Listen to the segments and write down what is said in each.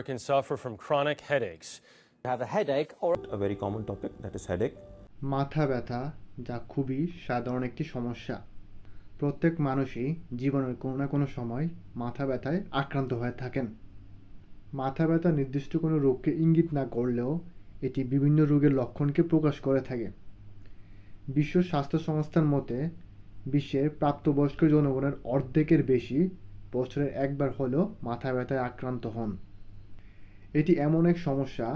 Americans suffer from chronic headaches. Have a headache or a very common topic, that is headache. মাথা ব্যথা যা খুবই সাধারণ একটি সমস্যা। প্রত্যেক মানুষই জীবনের কোনো না কোনো সময় মাথা ব্যথায় আক্রান্ত হয়ে থাকেন। মাথা ব্যথা নির্দিষ্ট কোনো রোগকে ইঙ্গিত না করলেও এটি বিভিন্ন রোগের লক্ষণকে প্রকাশ করে থাকে। বিশ্ব স্বাস্থ্য সংস্থার মতে বিশ্বের প্রাপ্তবয়স্ক জনগণের অর্ধেকের বেশি বছরে একবার হলেও মাথা ব্যথায় আক্রান্ত হন। এটি এমন এক সমস্যা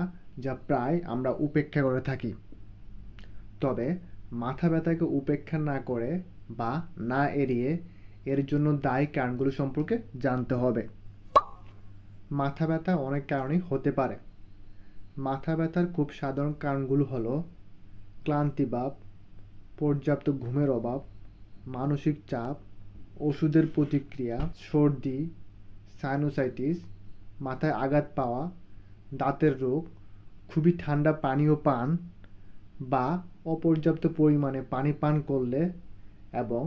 যা প্রায় আমরা উপেক্ষা করে থাকি। তবে মাথা ব্যথাকে উপেক্ষা না করে বা না এড়িয়ে এর জন্য দায়ী কারণগুলো সম্পর্কে জানতে হবে। মাথা ব্যথা অনেক কারণেই হতে পারে। মাথা ব্যথার খুব সাধারণ কারণগুলো হলো ক্লান্তিভাব, পর্যাপ্ত ঘুমের অভাব, মানসিক চাপ, ওষুধের প্রতিক্রিয়া, সর্দি, সাইনোসাইটিস, মাথায় আঘাত পাওয়া, দাঁতের রোগ, খুবই ঠান্ডা পানীয় পান বা অপর্যাপ্ত পরিমাণে পানি পান করলে এবং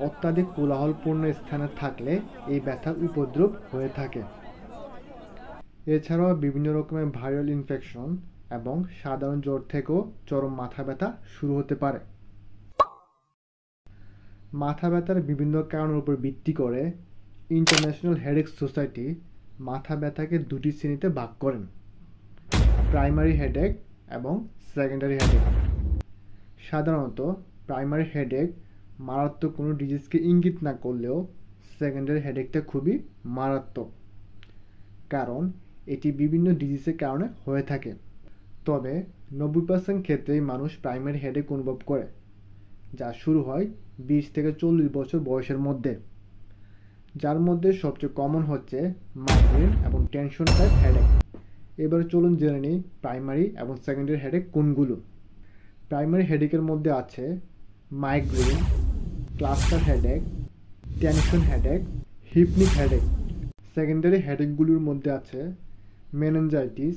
অত্যাধিক কোলাহলপূর্ণ স্থানে থাকলে এই ব্যথার উপদ্রব হয়ে থাকে। এছাড়াও বিভিন্ন রকমের ভাইরাল ইনফেকশন এবং সাধারণ জ্বর থেকেও চরম মাথা ব্যথা শুরু হতে পারে। মাথা ব্যথার বিভিন্ন কারণের উপর ভিত্তি করে ইন্টারন্যাশনাল হেডেক সোসাইটি মাথা ব্যথাকে দুটি শ্রেণীতে ভাগ করেন: প্রাইমারি হেডেক এবং সেকেন্ডারি হেডেক। সাধারণত প্রাইমারি হেডেক মারাত্মক কোনো ডিজিজকে ইঙ্গিত না করলেও সেকেন্ডারি হেডেকটা খুবই মারাত্মক, কারণ এটি বিভিন্ন ডিজিজের কারণে হয়ে থাকে। তবে 90% ক্ষেত্রেই মানুষ প্রাইমারি হেডেক অনুভব করে, যা শুরু হয় 20 থেকে 40 বছর বয়সের মধ্যে, যার মধ্যে সবচেয়ে কমন হচ্ছে মাইগ্রেন এবং টেনশন টাইপ হেডেক। এবার চলুন জেনে নিই প্রাইমারি এবং সেকেন্ডারি হেডেক কোনগুলো। প্রাইমারি হেডেকের মধ্যে আছে migraine, cluster headache, tension headache, hypnic headache. Secondary হেডেকগুলোর মধ্যে আছে meningitis,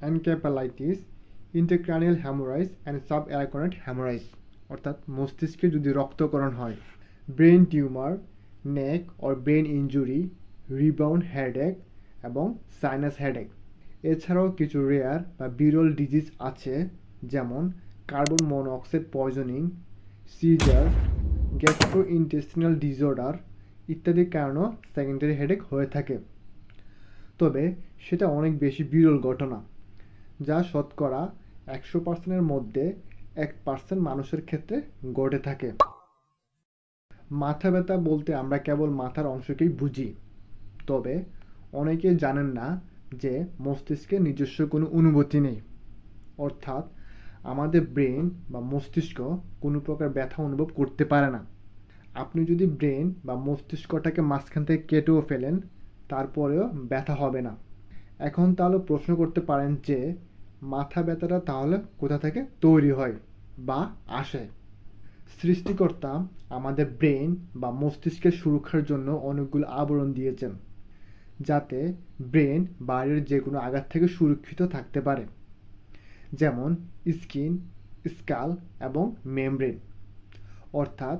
encephalitis, intracranial haemorrhage and subarachnoid haemorrhage, অর্থাৎ মস্তিষ্কে যদি রক্তক্ষরণ হয়, brain tumour, neck or brain injury, rebound headache এবং সাইনাস হেডেক। এছাড়াও কিছু রেয়ার বা বিরল ডিজিজ আছে, যেমন carbon monoxide poisoning, seizure, gastrointestinal disorder ইত্যাদির কারণেও সেকেন্ডারি হেডেক হয়ে থাকে। তবে সেটা অনেক বেশি বিরল ঘটনা, যা শতকরা 100%-এর মধ্যে 1% মানুষের ক্ষেত্রে ঘটে থাকে। মাথা ব্যথা বলতে আমরা কেবল মাথার অংশকেই বুঝি, তবে অনেকেই জানেন না যে মস্তিষ্কের নিজস্ব কোনো অনুভূতি নেই, অর্থাৎ আমাদের ব্রেন বা মস্তিষ্ক কোনো প্রকার ব্যথা অনুভব করতে পারে না। আপনি যদি ব্রেন বা মস্তিষ্কটাকে মাঝখান থেকে কেটেও ফেলেন, তারপরেও ব্যথা হবে না। এখন তাহলে প্রশ্ন করতে পারেন যে মাথা ব্যথাটা তাহলে কোথা থেকে তৈরি হয় বা আসে? সৃষ্টিকর্তা আমাদের ব্রেন বা মস্তিষ্কের সুরক্ষার জন্য অনেকগুলো আবরণ দিয়েছেন, যাতে ব্রেন বাইরের যে কোনো আঘাত থেকে সুরক্ষিত থাকতে পারে, যেমন স্কিন, স্কাল এবং মেমব্রেন। অর্থাৎ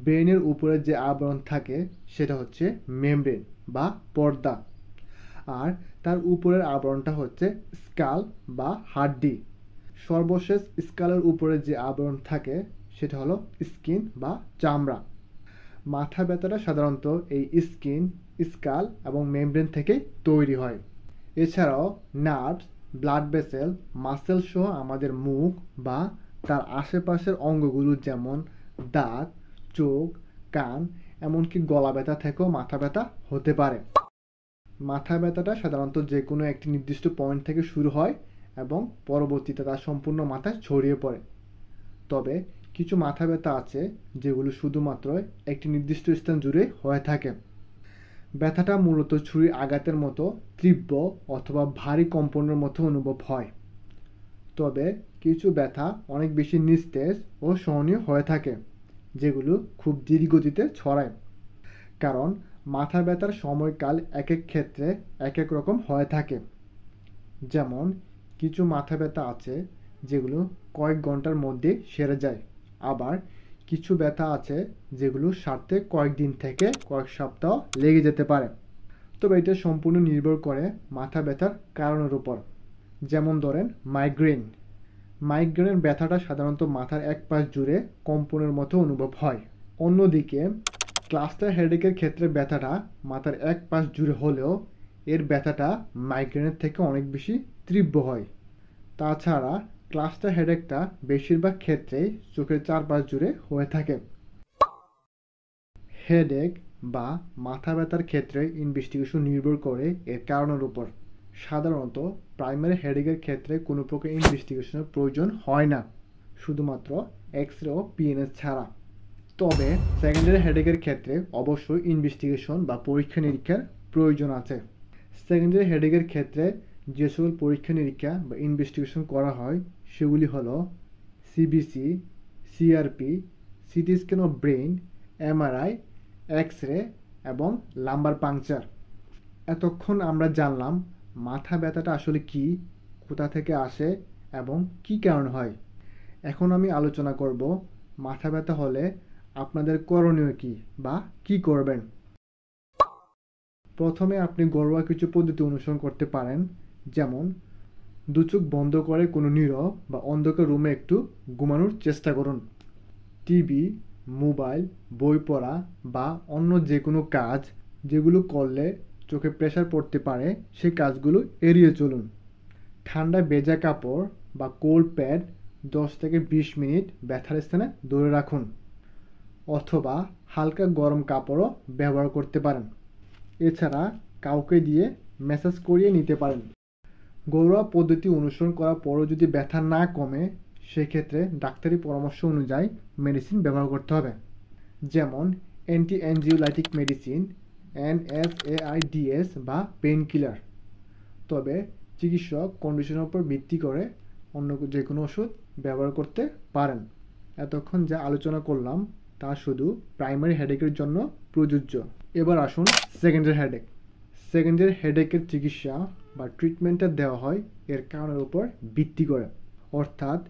ব্রেনের উপরে যে আবরণ থাকে সেটা হচ্ছে মেমব্রেন বা পর্দা, আর তার উপরের আবরণটা হচ্ছে স্কাল বা হাড্ডি। সর্বশেষ স্কালের উপরে যে আবরণ থাকে সেটা হলো স্কিন বা চামড়া। মাথা ব্যথাটা সাধারণত এই স্কিন, স্কাল এবং মেমব্রেন থেকে তৈরি হয়। এছাড়াও নার্ভস, ব্লাড ভেসেল, মাসেল সহ আমাদের মুখ বা তার আশেপাশের অঙ্গগুলো যেমন দাঁত, চোখ, কান, এমনকি গলা ব্যথা থেকেও মাথা ব্যথা হতে পারে। মাথা ব্যথাটা সাধারণত যে কোনো একটি নির্দিষ্ট পয়েন্ট থেকে শুরু হয় এবং পরবর্তীতে তা সম্পূর্ণ মাথায় ছড়িয়ে পড়ে। তবে কিছু মাথা ব্যথা আছে যেগুলো শুধুমাত্র একটি নির্দিষ্ট স্থান জুড়ে হয়ে থাকে। ব্যথাটা মূলত ছুরির আঘাতের মতো তীব্র অথবা ভারী কম্পনের মতো অনুভব হয়। তবে কিছু ব্যথা অনেক বেশি নিস্তেজ ও সহনীয় হয়ে থাকে, যেগুলো খুব ধীর গতিতে ছড়ায়। কারণ মাথা ব্যথার সময়কাল এক এক ক্ষেত্রে এক এক রকম হয়ে থাকে। যেমন কিছু মাথা ব্যথা আছে যেগুলো কয়েক ঘন্টার মধ্যে সেরে যায়, আবার কিছু ব্যথা আছে যেগুলো সারতে কয়েকদিন থেকে কয়েক সপ্তাহ লেগে যেতে পারে। তবে এটা সম্পূর্ণ নির্ভর করে মাথা ব্যথার কারণের উপর। যেমন ধরেন মাইগ্রেনের ব্যথাটা সাধারণত মাথার এক পাশ জুড়ে কম্পনের মতো অনুভব হয়। অন্যদিকে ক্লাস্টার হেডেকের ক্ষেত্রে ব্যথাটা মাথার এক পাশ জুড়ে হলেও এর ব্যথাটা মাইগ্রেনের থেকে অনেক বেশি তীব্র হয়। তাছাড়া ক্লাস্টার হেডেকটা বেশিরভাগ ক্ষেত্রেই চোখের চারপাশ জুড়ে হয়ে থাকে। হেডেক বা মাথা ব্যথার ক্ষেত্রে ইনভেস্টিগেশন নির্ভর করে এর কারণের উপর। সাধারণত প্রাইমারি হেডেকের ক্ষেত্রে কোনো প্রকার ইনভেস্টিগেশনের প্রয়োজন হয় না, শুধুমাত্র এক্স-রে ও পিএনএস ছাড়া। তবে সেকেন্ডারি হেডেকের ক্ষেত্রে অবশ্যই ইনভেস্টিগেশন বা পরীক্ষা নিরীক্ষার প্রয়োজন আছে। সেকেন্ডারি হেডেকের ক্ষেত্রে যে সকল পরীক্ষা নিরীক্ষা বা ইনভেস্টিগেশন করা হয় সেগুলি হলো CBC, CRP, CT scan of brain, MRI, X-ray এবং লাম্বার পাংচার। এতক্ষণ আমরা জানলাম মাথা ব্যথাটা আসলে কি, কোথা থেকে আসে এবং কি কারণ হয়। এখন আমি আলোচনা করব মাথা ব্যথা হলে আপনাদের করণীয় কি বা কি করবেন। প্রথমে আপনি ঘরোয়া কিছু পদ্ধতি অনুসরণ করতে পারেন, যেমন দুচোখ বন্ধ করে কোনো নীরব বা অন্ধকার রুমে একটু ঘুমানোর চেষ্টা করুন। টিভি, মোবাইল, বই পড়া বা অন্য যে কোনো কাজ যেগুলো করলে চোখে প্রেসার পড়তে পারে সেই কাজগুলো এড়িয়ে চলুন। ঠান্ডা ভেজা কাপড় বা কোল্ড প্যাড 10 থেকে 20 মিনিট ব্যথার স্থানে ধরে রাখুন, অথবা হালকা গরম কাপড়ও ব্যবহার করতে পারেন। এছাড়া কাউকে দিয়ে ম্যাসাজ করিয়ে নিতে পারেন। ঘরোয়া পদ্ধতি অনুসরণ করার পরও যদি ব্যথা না কমে সেক্ষেত্রে ডাক্তারি পরামর্শ অনুযায়ী মেডিসিন ব্যবহার করতে হবে, যেমন অ্যান্টি অ্যানজিওলাইটিক মেডিসিন, NSAIDs বা পেইন কিলার। তবে চিকিৎসক কন্ডিশনের উপর ভিত্তি করে অন্য যে কোনো ওষুধ ব্যবহার করতে পারেন। এতক্ষণ যা আলোচনা করলাম তা শুধু প্রাইমারি হেডেকের জন্য প্রযোজ্য। এবার আসুন সেকেন্ডারি হেডেক। সেকেন্ডারি হেডেকের চিকিৎসা বা ট্রিটমেন্টটা দেওয়া হয় এর কারণের উপর ভিত্তি করে, অর্থাৎ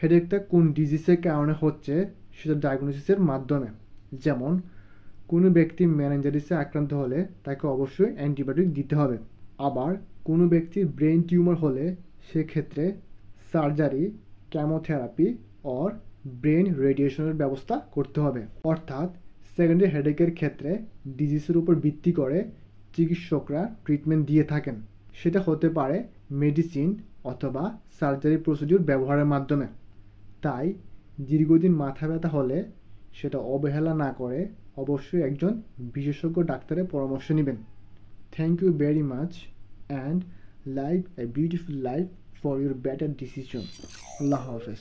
হেডেকটা কোন ডিজিজের কারণে হচ্ছে সেটা ডায়াগনোসিসের মাধ্যমে। যেমন কোনো ব্যক্তি মেনিনজাইটিসে আক্রান্ত হলে তাকে অবশ্যই অ্যান্টিবায়োটিক দিতে হবে। আবার কোনো ব্যক্তির ব্রেন টিউমার হলে সেক্ষেত্রে সার্জারি, কেমোথেরাপি অর ব্রেন রেডিয়েশনের ব্যবস্থা করতে হবে। অর্থাৎ সেকেন্ডারি হেডেকের ক্ষেত্রে ডিজিজের উপর ভিত্তি করে চিকিৎসকরা ট্রিটমেন্ট দিয়ে থাকেন। সেটা হতে পারে মেডিসিন অথবা সার্জারি প্রসিডিউর ব্যবহারের মাধ্যমে। তাই দীর্ঘদিন মাথা ব্যথা হলে সেটা অবহেলা না করে অবশ্যই একজন বিশেষজ্ঞ ডাক্তারের পরামর্শ নেবেন। Thank you very much and live a beautiful life for your better decision. Allah হাফেজ।